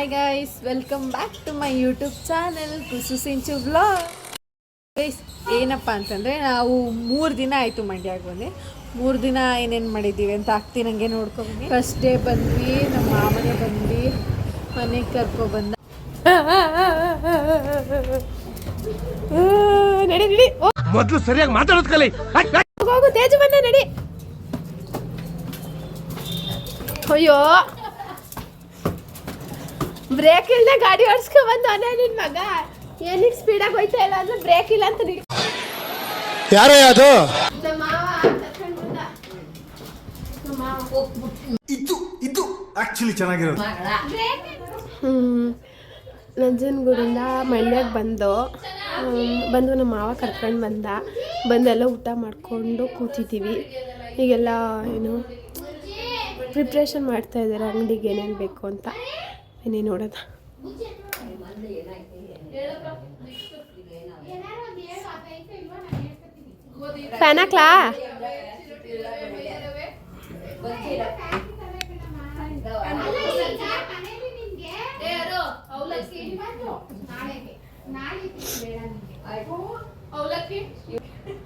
Hi guys, welcome back to my YouTube channel Kusu Sinchu vlog. Guys ಏನಪ್ಪ ಅಂತಂದರೆ ನಾವು 3 ದಿನ ಆಯಿತು ಮಂಡ್ಯಕ್ಕೆ ಬಂದು. 3 ದಿನ ಏನೇನು ಮಾಡಿದ್ದೀವಿ ಅಂತ ಆಗ್ತೀನಿ ನನಗೆ ನೋಡ್ಕೊಬನ್ನಿ. ಫಸ್ಟ್ ಡೇ ಬಂದ್ವಿ, ನಮ್ಮ ಮಾಮನೆ ಬಂದ್ವಿ, ಮನೆಗೆ ಕರ್ಕೊಬಂದ. ನಡಿ ನಡಿ ಮೊದಲು ಸರಿಯಾಗಿ ಮಾತಾಡೋದು ಕಲಿ. ಹೋಗು ತೇಜು ಬಂದ ನಡಿ. ಅಯ್ಯೋ ಬ್ರೇಕ್ ಇಲ್ಲದೆ ಗಾಡಿ ಓಡಿಸ್ಕೊ ಬಂದವನೇ ನಿನ್ ಮಗ. ಏನಕ್ಕೆ ಸ್ಪೀಡಾಗಿ ಹೋಯ್ತಾ ಇಲ್ಲ ಅಂದ್ರೆ ಬ್ರೇಕ್ ಇಲ್ಲ ಅಂತ ಯಾರೇ ಅದು ಇದು ಆಕ್ಚುಲಿ ಚೆನ್ನಾಗಿರೋದು. ನಂಜನಗೂಡಿಂದ ಮಂಡ್ಯಕ್ಕೆ ಬಂದು ನಮ್ಮ ಮಾವ ಕರ್ಕೊಂಡು ಬಂದೆಲ್ಲ ಊಟ ಮಾಡಿಕೊಂಡು ಕೂತಿದ್ದೀವಿ. ಈಗೆಲ್ಲ ಏನು ಪ್ರಿಪ್ರೇಷನ್ ಮಾಡ್ತಾಯಿದ್ದಾರೆ ಅಂಗಡಿಗೆ ಏನೇನು ಬೇಕು ಅಂತ. ಏನೇನು ನೋಡೋದ. ಫ್ಯಾನ್ ಹಾಕ್ಲಾ?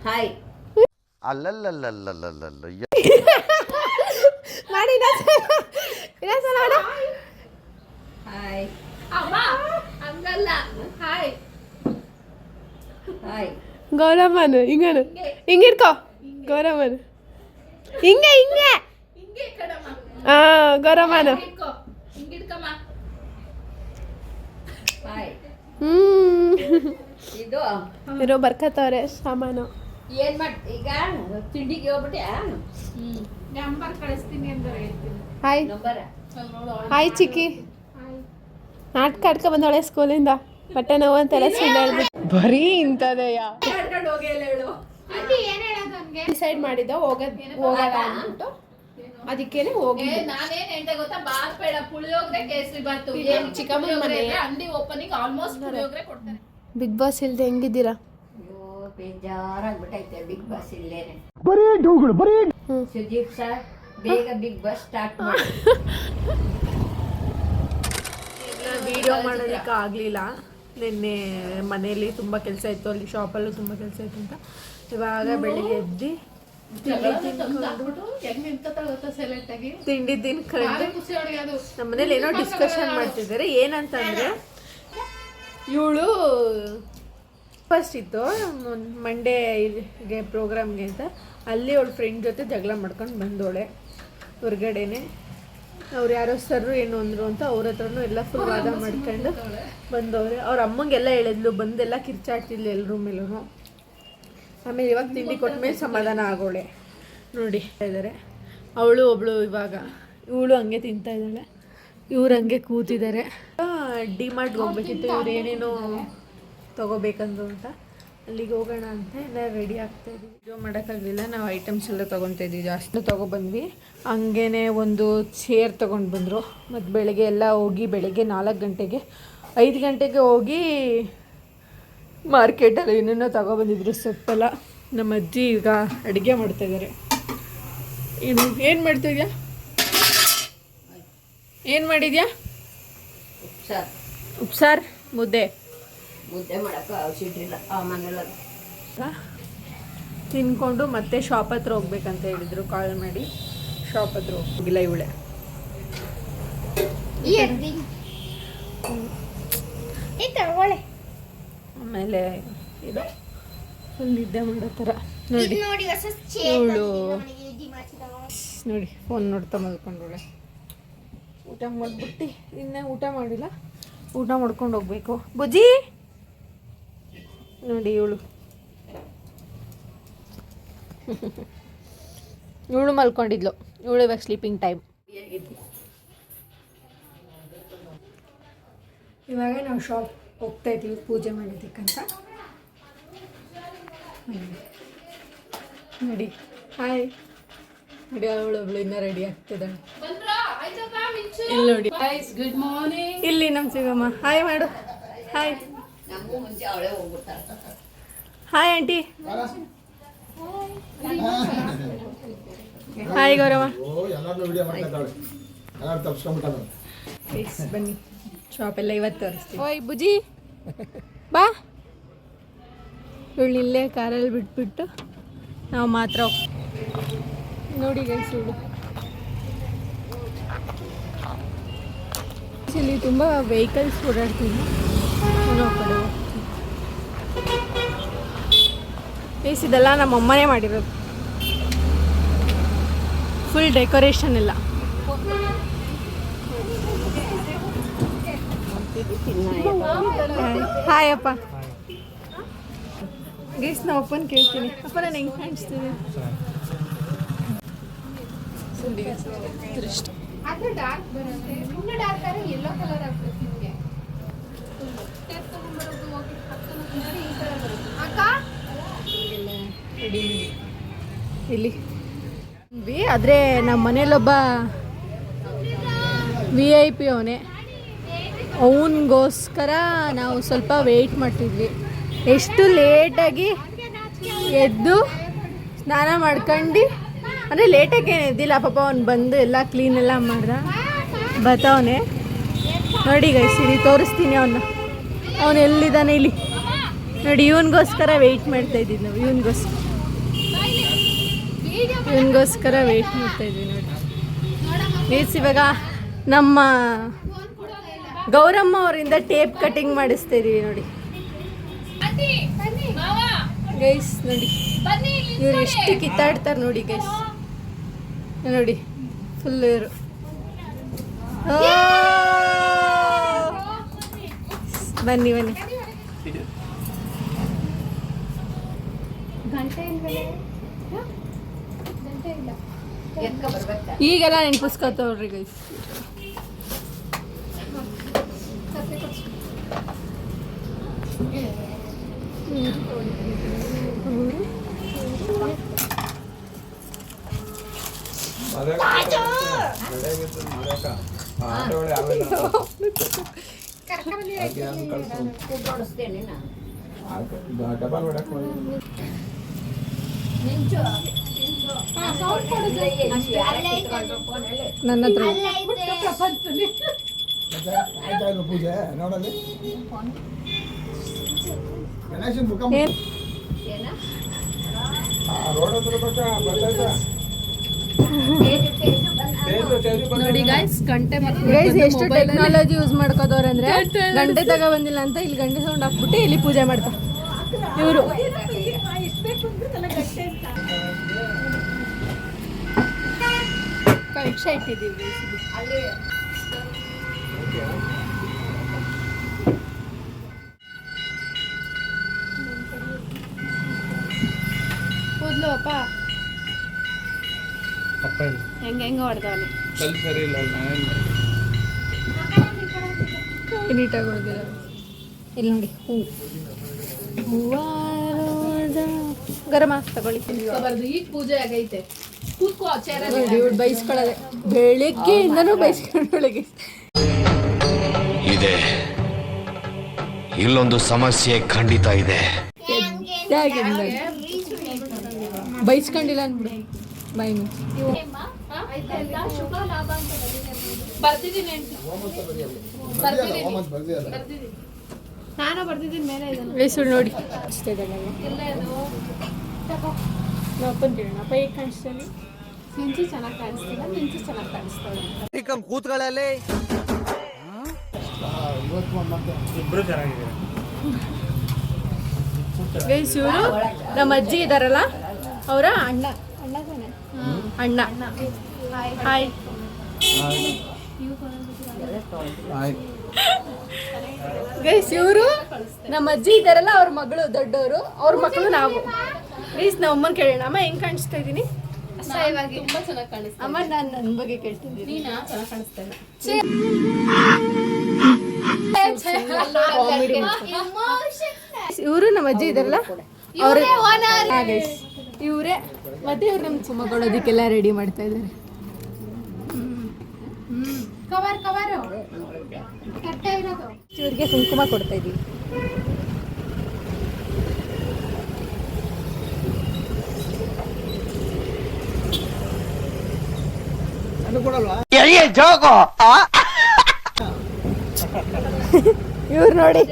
ಹಾಯ್ ಅಲ್ಲಲ್ಲಲ್ಲಲ್ಲಲ್ಲಲ್ಲ ಮಾಡಿ ಇನ್ನೊಂದ್ಸಲ ಮಾಡು. ಹಾಯ್ ಅಮ್ಮ ಹಂಗಲ್ಲ. Hi hi ಗೌರಮ್ಮನು ಹಿಂಗಿಡ್ಕೋ. ಗೌರಮ್ಮನು ಹಿಂಗೆ ಹಿಂಗೆ ಕಡಮ್ಮ ಗೌರಮ್ಮನು ಹಿಂಗಿಡ್ಕಮ್ಮ. ಹಾಯ್ ಇದು ಇರೋ ಬರ್ಕತ್ತವ್ರೆ ಸಾಮಾನು. ಏನ್ ಈಗ ತಿಂಡಿಗೆ ಹೋಗ್ಬಿಟ್ಟೆ ನಂಬರ್ ಕಳಿಸ್ತೀನಿ ಅಂದ್ರೆ ಹೇಳ್ತೀನಿ. ಹಾಯ್ ನಂಬರ ಹಾಯ್ ಚಿಕ್ಕಿ. ನಾಟಕ ಆಡ್ಕೊ ಬಂದವಳೆ ಸ್ಕೂಲಿಂದ. ಬಟ್ಟೆ ನೋವು ಅಂತೆಲ್ಲ ಸುಳ್ಳು ಹೇಳ್ಬಿಟ್ಟು ಬರೀ ಇಂಥದೆಯ ಡಿಸೈಡ್ ಮಾಡಿದ್ದ ಹೋಗಲ್ಲ ಅಂದ್ಬಿಟ್ಟು ಅದಕ್ಕೇನೆ ಹೋಗಿ. ನಾನೇನ್ ಹೇಳ್ದೆ ಗೊತ್ತಾ, ಬಾರ್ಬೇಡ ಪುಳಿಯೋಗರೆ ಕೇಸರಿ ಬಾತು. ಚಿಕ್ಕಮ್ಮನ ಮನೆ ಅಂಗಡಿ ಓಪನಿಂಗ್ ಆಲ್ಮೋಸ್ಟ್ ಪುಳಿಯೋಗರೆ ಕೊಡ್ತಾರೆ. ಬಿಗ್ ಬಾಸ್ ಇಲ್ದೆ ಹೆಂಗಿದ್ದೀರಾ? ಅಯ್ಯೋ ಬೇಜಾರಾಗ್ಬಿಟ್ಟೈತೆ ಬಿಗ್ ಬಾಸ್ ಇಲ್ಲೇನೆ. ಹ್ಮ್. ಸುದೀಪ್ ಸರ್ ಬೇಗ ಬಿಗ್ ಬಾಸ್ ಸ್ಟಾರ್ಟ್ ಮಾಡಿ. ವಿಡಿಯೋ ಮಾಡೋದಕ್ಕೆ ಆಗಲಿಲ್ಲ. ನಿನ್ನೆ ಮನೆಯಲ್ಲಿ ತುಂಬ ಕೆಲಸ ಇತ್ತು, ಅಲ್ಲಿ ಶಾಪಲ್ಲೂ ತುಂಬ ಕೆಲಸ ಇತ್ತು ಅಂತ. ಇವಾಗ ಬೆಳಿಗ್ಗೆ ಎದ್ದು ತಿಂಡಿ ತಿನ್ಕೊಂಡು ನಮ್ಮ ಮನೇಲಿ ಏನೋ ಡಿಸ್ಕಷನ್ ಮಾಡ್ತಿದ್ದಾರೆ. ಏನಂತಂದರೆ, ಇವಳು ಫಸ್ಟ್ ಇತ್ತು ಮಂಡೇಗೆ ಪ್ರೋಗ್ರಾಮ್ಗೆ ಅಂತ, ಅಲ್ಲಿ ಅವಳ ಫ್ರೆಂಡ್ ಜೊತೆ ಜಗಳ ಮಾಡ್ಕೊಂಡು ಬಂದೋಳೆ ಹೊರಗಡೆನೆ. ಅವ್ರು ಯಾರೋ ಸರ್ರು ಏನು ಅಂದರು ಅಂತ ಅವ್ರ ಹತ್ರನೂ ಎಲ್ಲ ಫುಲ್ ವಾದ ಮಾಡ್ಕೊಂಡು ಬಂದವ್ರೆ. ಅವ್ರ ಅಮ್ಮಂಗೆಲ್ಲ ಹೇಳಿದ್ಲು, ಬಂದೆಲ್ಲ ಕಿರ್ಚಾಡ್ತಿದ್ಲು ಎಲ್ಲರೂ ಮೇಲೂ. ಆಮೇಲೆ ಇವಾಗ ತಿಂಡಿ ಕೊಟ್ಟ ಮೇಲೆ ಸಮಾಧಾನ ಆಗೋಳೆ. ನೋಡಿ ಇದ್ದಾರೆ ಅವಳು ಒಬ್ಳು. ಇವಾಗ ಇವಳು ಹಂಗೆ ತಿಂತಾ ಇದ್ದಾಳೆ, ಇವ್ರು ಹಂಗೆ ಕೂತಿದ್ದಾರೆ. ಡಿಮಾರ್ಟ್ಗೆ ಹೋಗ್ಬೇಕಿತ್ತು, ಇವ್ರು ಏನೇನೋ ತೊಗೋಬೇಕಂದ್ರು ಅಂತ. ಅಲ್ಲಿಗೆ ಹೋಗೋಣ ಅಂತ ಎಲ್ಲ ರೆಡಿ ಆಗ್ತಾ ಇದ್ವಿ. ವಿಡಿಯೋ ಮಾಡೋಕ್ಕಾಗಲಿಲ್ಲ, ನಾವು ಐಟಮ್ಸ್ ಎಲ್ಲ ತೊಗೊತಾ ಇದ್ವಿ. ಜಾಸ್ತಿ ತೊಗೊಬಂದ್ವಿ. ಹಂಗೇ ಒಂದು ಚೇರ್ ತೊಗೊಂಡು ಬಂದರು. ಮತ್ತು ಬೆಳಗ್ಗೆ ಎಲ್ಲ ಹೋಗಿ ಬೆಳಗ್ಗೆ 4 ಗಂಟೆಗೆ 5 ಗಂಟೆಗೆ ಹೋಗಿ ಮಾರ್ಕೆಟಲ್ಲಿ ಏನೇನೋ ತೊಗೊಬಂದಿದ್ರು ಸೊಪ್ಪೆಲ್ಲ. ನಮ್ಮ ಅಜ್ಜಿ ಈಗ ಅಡುಗೆ ಮಾಡ್ತಾಯಿದ್ದಾರೆ. ಏನು ಮಾಡ್ತಿದ್ಯಾ? ಏನು ಮಾಡಿದ್ಯಾ? ಉಪ್ಸಾರು ಮುದ್ದೆ ಮಾಡಕ್ಕೆ ಔಷಧಿಲ್ಲ ಆ ಮನೆಲ್ಲ ತಿನ್ಕೊಂಡು ಮತ್ತೆ ಶಾಪ್ ಹತ್ರ ಹೋಗ್ಬೇಕಂತ ಹೇಳಿದರು. ಕಾಲ್ ಮಾಡಿ ಶಾಪ್ ಹತ್ರ ಹೋಗಿಲ್ಲ ಇವಳೆ. ಆಮೇಲೆ ಇದು ಫುಲ್ ನಿದ್ದೆ ಮಾಡೋ ಥರ ನೋಡಿ. ಇವಳು ನೋಡಿ ಫೋನ್ ನೋಡ್ತಾ ಮಲ್ಕೊಂಡವಳೆ. ಊಟ ಮಾಡಿಬಿಟ್ಟು ಇನ್ನೇ ಊಟ ಮಾಡಿಲ್ಲ, ಊಟ ಮಾಡ್ಕೊಂಡು ಹೋಗ್ಬೇಕು. ಬುಜ್ಜಿ ನೋಡಿ ಇವಳು ಮಲ್ಕೊಂಡಿದ್ಲು. ಇವಳು ಇವಾಗ ಸ್ಲೀಪಿಂಗ್ ಟೈಮ್. ಇವಾಗ ನಾವು ಶಾಪ್ ಹೋಗ್ತಾ ಇದ್ದೀವಿ ಪೂಜೆ ಮಾಡೋದಕ್ಕಂತ. ನೋಡಿ ಹಾಯ್ ನೋಡಿ, ಅವಳೊಬ್ಳು ಇನ್ನೂ ರೆಡಿ ಆಗ್ತಿದ್ದಾಳೆ. ಇಲ್ಲಿ ನೋಡಿ, ಗುಡ್ ಮಾರ್ನಿಂಗ್. ಇಲ್ಲಿ ನಮ್ಮ ಸಿಗಮ್ಮ ಹಾಯ್ ಮಾಡು. ಹಾಯ್. ನಮಗೂ ಮುಂಚೆ ಅವಳೇ ಹೋಗ್ಬಿಡ್ತಾಳೆ. Hi aunty. ಹಾಯ್ ಗೌರವ. ಎಲ್ಲಾರನ್ನೂ ವಿಡಿಯೋ ಮಾಡ್ತಾ ಇದ್ದಾಳೆ. ಎಲ್ಲರೂ ತಪ್ಪಿಸ್ಕೊಂಡ್ಬಿಟ್ಟಾನೆ. ಬನ್ನಿ ಶಾಪೆಲ್ಲ ಇವತ್ತು ತೋರಿಸ್ತೀವಿ. ಓಯ್ ಬುಜಿ ಬಾ. ಇವಳು ಇಲ್ಲೇ ಕಾರಲ್ಲಿ ಬಿಟ್ಬಿಟ್ಟು ನಾವು ಮಾತ್ರ ನೋಡಿ ಗೈಸ್ ಇವಳು ಇಲ್ಲಿ ತುಂಬ ವೆಹಿಕಲ್ಸ್ ಓಡಾಡ್ತೀನಿ. ನಾವು ಕಡೆ ಗೈಸ್ ಇದೆಲ್ಲ ನಮ್ಮ ಅಮ್ಮನೇ ಮಾಡಿರೋದು. ಫುಲ್ ಡೆಕೋರೇಷನ್ ಎಲ್ಲ. ಹಾಯ್ ಅಪ್ಪ. ಗೈಸ್ ನಾ ಅಪ್ಪನ ಕೇಳ್ತೀನಿ. ಅಪ್ಪ ನಾನು ಹೆಂಗೆ ಕಾಣಿಸ್ತೀನಿ? ಇಲ್ಲಿ ಆದರೆ ನಮ್ಮ ಮನೇಲೊಬ್ಬ VIP ಅವನೇ. ಅವನಿಗೋಸ್ಕರ ನಾವು ಸ್ವಲ್ಪ ವೆಯ್ಟ್ ಮಾಡ್ತಿದ್ವಿ. ಎಷ್ಟು ಲೇಟಾಗಿ ಎದ್ದು ಸ್ನಾನ ಮಾಡ್ಕೊಂಡು, ಅಂದರೆ ಲೇಟಾಗಿ ಏನು ಎದ್ದಿಲ್ಲ ಪಾಪ. ಅವ್ನು ಬಂದು ಎಲ್ಲ ಕ್ಲೀನ್ ಎಲ್ಲ ಮಾಡ್ದ ಬತ್ತವನೇ. ನೋಡಿ ಗೈಸ್ ಇಲ್ಲಿ ತೋರಿಸ್ತೀನಿ ಅವನ್ನ. ಅವನು ಎಲ್ಲಿದ್ದಾನೆ ಇಲ್ಲಿ ನೋಡಿ. ಇವನಿಗೋಸ್ಕರ ವೆಯ್ಟ್ ಮಾಡ್ತಾ ಇದ್ದೀವಿ ನಾವು. ಇವನಿಗೋಸ್ಕರ ವೆಯ್ಟ್ ಮಾಡ್ತಾ ಇದ್ವಿ ನೋಡಿ. ಗೈಸ್ ಇವಾಗ ನಮ್ಮ ಗೌರಮ್ಮ ಅವರಿಂದ ಟೇಪ್ ಕಟಿಂಗ್ ಮಾಡಿಸ್ತಾ ಇದೀವಿ ನೋಡಿ. ಗೈಸ್ ನೋಡಿ ಇವ್ರು ಎಷ್ಟು ಕಿತ್ತಾಡ್ತಾರೆ ನೋಡಿ ಗೈಸ್. ನೋಡಿ ಫುಲ್ ಇವರು ಬನ್ನಿ ಬನ್ನಿ. ಈಗೆಲ್ಲ ನೆನ್ಪಿಸ್ಕೊತವ್ರಿ ಗೈಸ್. ನನ್ನ ಹತ್ರ ಪೂಜೆ ನೋಡಲ್ಲಿ ನೋಡಿ ಗೈಸ್ ಗಂಟೆ ಎಷ್ಟು ಟೆಕ್ನಾಲಜಿ ಯೂಸ್ ಮಾಡ್ಕೋದವ್ರೆ ಅಂದ್ರೆ ಗಂಟೆ ತಗ ಬಂದಿಲ್ಲ ಅಂತ ಇಲ್ಲಿ ಗಂಟೆ ಸೌಂಡ್ ಹಾಕ್ಬಿಟ್ಟು ಇಲ್ಲಿ ಪೂಜೆ ಮಾಡ್ತಾರೆ ಇವರು. ಕಕ್ಷೆ ಇಟ್ಟಿದ್ದೀವಿ. ಕೂದ್ಲು ಅಪ್ಪ ಹೆಂಗೆ ಹೊಡೆದವನೆ ನೀಟಾಗಿ ಹೊಡೆದಿಲ್ಲ. ಇಲ್ಲಿ ನೋಡಿ ಹೂವ ಗರಮ ತಗೊಳ್ಳಿ. ಈಗ ಪೂಜೆ ಆಗೈತೆ. ಬೈಸ್ಕೊಳ್ಳೋದೆ ಬೆಳಿಗ್ಗೆಯಿಂದನೂ ಬೈಸ್ಕೊಂಡೊಳಗೆ ಇದೆ. ಇಲ್ಲೊಂದು ಸಮಸ್ಯೆ ಖಂಡಿತ ಇದೆ. ಬೈಸ್ಕೊಂಡಿಲ್ಲ ಅನ್ಬಿಡು ಬಾಯಿ ನಾನು ಬರ್ತಿದ್ದೀನಿ ಮೇಲೆ ಸುಳ್ಳು ನೋಡಿ ಅಷ್ಟೇ. ನಾವು ಅಪ್ಪನ ಕೇಳೋಣ. ಅಪ್ಪ ಹೇಗೆ ಕಾಣಿಸ್ತಾನೆ? ಮಿಂಚು ಚೆನ್ನಾಗಿ ಕಾಣಿಸ್ತಿಲ್ಲ, ಮಿಂಚು ಚೆನ್ನಾಗಿ ಕಾಣಿಸ್ತಾಳೆ. ಕೂತ್ಗಳಲ್ಲಿ ಗೈಸ್ ಇವರು ನಮ್ಮ ಅಜ್ಜಿ ಇದಾರಲ್ಲ ಅವರ ಅಣ್ಣ. ಅಣ್ಣ ಹಾಯ್. ಗೈಸ್ ಇವರು ನಮ್ಮ ಅಜ್ಜಿ ಇದಾರಲ್ಲ ಅವ್ರ ಮಗಳು ದೊಡ್ಡವರು, ಅವ್ರ ಮಕ್ಕಳು ನಾವು. ಗೈಸ್ ನಾವು ಅಮ್ಮನ ಕೇಳೋಣ. ಅಮ್ಮ ಹೆಂಗ್ ಕಾಣಿಸ್ತಾ ಇದ್ದೀನಿ? ತುಂಬಾ ಚೆನ್ನಾಗಿ ಕಾಣಿಸ್ತಾ. ಅಮ್ಮ ನಾನು ನನ್ನ ಬಗ್ಗೆ ಕೇಳ್ತಿದ್ದೀನಿ. ನೀನಾ ಚೆನ್ನಾಗಿ ಕಾಣಿಸ್ತಾ ಇಲ್ಲ. ಇವರು ನಮ್ಮ ಅಜ್ಜಿ ಇದಾರಲ್ಲ ಅವ್ರ ಇವರೇ. ಮತ್ತೆ ಇವ್ರು ನಮ್ಮ ಸುಮ್ಮಗೊಳ್ಳೋದಕ್ಕೆಲ್ಲ ರೆಡಿ ಮಾಡ್ತಾ ಇದ್ದಾರೆ. ಇವ್ರಿಗೆ ಕುಂಕುಮ ಕೊಡ್ತಾ ಇದೀವಿ. ಇವ್ರು ನೋಡಿ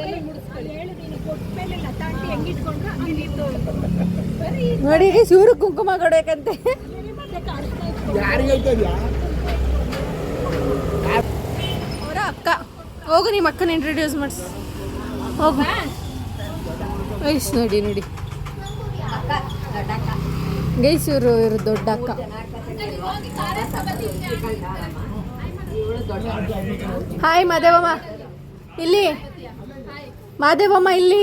ನೋಡಿ ಇವರು ಕುಂಕುಮ ಕೊಡ್ಬೇಕಂತೆ. ಯಾರಿಗೆ ಹೇಳ್ತಾ ಇದ್ಯಾ? ಅವರ ಅಕ್ಕ. ಹೋಗು ನಿಮ್ಮ ಅಕ್ಕನ ಇಂಟ್ರೊಡ್ಯೂಸ್ ಮಾಡಿಸ್ ಹೋಗು. ಗೈಸ್ ನೋಡಿ ನೋಡಿ ಗೈಸ್ ಇವರು ದೊಡ್ಡ ಅಕ್ಕ. ಹಾಯ್ ಮಾದೇವಮ್ಮ ಇಲ್ಲಿ, ಮಾದೇವಮ್ಮ ಇಲ್ಲಿ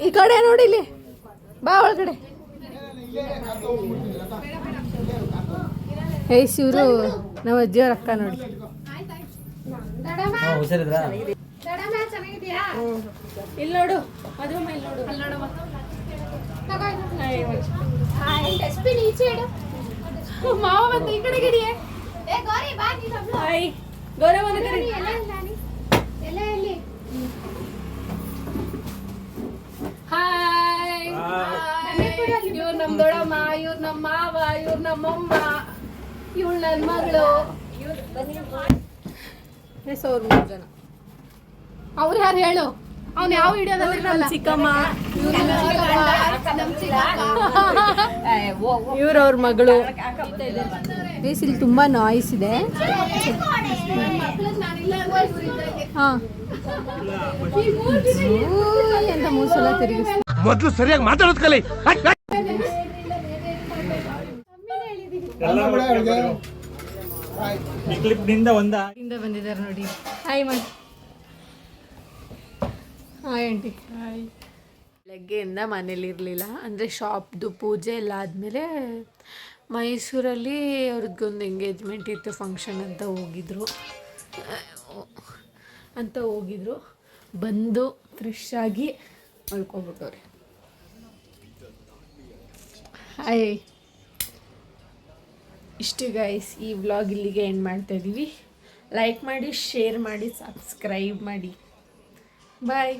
ಈ ಕಡೆ ನೋಡಿ, ಇಲ್ಲಿ ಬಾ ಒಳಗಡೆ. ಗೈಸ್ ಇವರು ನಮ್ಮ ಅಜ್ಜಿಯವ್ರ ಅಕ್ಕ ನೋಡಿ. ಇಲ್ಲಿ ನೋಡು ಮಾದೇವಮ್ಮ, ಇಲ್ಲಿ ನೋಡು, ಅಲ್ಲಿ ನೋಡಮ್ಮ. ಮಾವ ಬಂದ ಈ ಕಡೆ ಗಿಡಿಯೇ. ಹಾಯ್ ಗೌರವನ ಕರಿ. ಹಾಯ್, ಇವ್ರು ನಮ್ ದೊಡ್ಡಮ್ಮ, ಇವ್ರು ನಮ್ಮ ಮಾವ, ಇವ್ರು ನಮ್ಮಮ್ಮ, ಇವಳು ನನ್ನ ಮಗಳು. ಅವ್ರು 3 ಜನ. ಅವ್ರು ಯಾರು ಹೇಳು? ಅವ್ನು ಯಾವ ವಿಡಿಯೋದಲ್ಲಿ? ನಮ್ಮ ಚಿಕ್ಕಮ್ಮ, ಇವ್ರವ್ರ ಮಗಳು. ಇಲ್ಲಿ ತುಂಬಾ ನಾಯ್ಸ್ ಇದೆ. ಹಾಂ ಎಂತ ಮೂಸಲ ತಿರುಗಿಸ್. ಮೊದಲು ಸರಿಯಾಗಿ ಮಾತಾಡೋದು ಕಲಿ. ಬಂದಿದ್ದಾರೆ ನೋಡಿ. ಹಾಯ್ ಮಾಡಿ. Hi aunty. ಹಾಯ್. ಬೆಳಗ್ಗೆಯಿಂದ ಮನೇಲಿ ಇರಲಿಲ್ಲ, ಅಂದರೆ ಶಾಪ್ದು ಪೂಜೆ ಎಲ್ಲ ಆದಮೇಲೆ ಮೈಸೂರಲ್ಲಿ ಅವ್ರದ್ದೊಂದು ಎಂಗೇಜ್ಮೆಂಟ್ ಇತ್ತು, ಫಂಕ್ಷನ್ ಅಂತ ಹೋಗಿದ್ರು. ಬಂದು ಫ್ರೆಶ್ ಆಗಿ ಮಲ್ಕೊಬಿಟ್ಟವ್ರೆ. ಹಾಯ್. ಇಷ್ಟು ಗೈಸ್, ಈ ವ್ಲಾಗ್ ಇಲ್ಲಿಗೆ ಎಂಡ್ ಮಾಡ್ತಾಯಿದ್ದೀವಿ. ಲೈಕ್ ಮಾಡಿ, ಶೇರ್ ಮಾಡಿ, ಸಬ್ಸ್ಕ್ರೈಬ್ ಮಾಡಿ. ಬಾಯ್.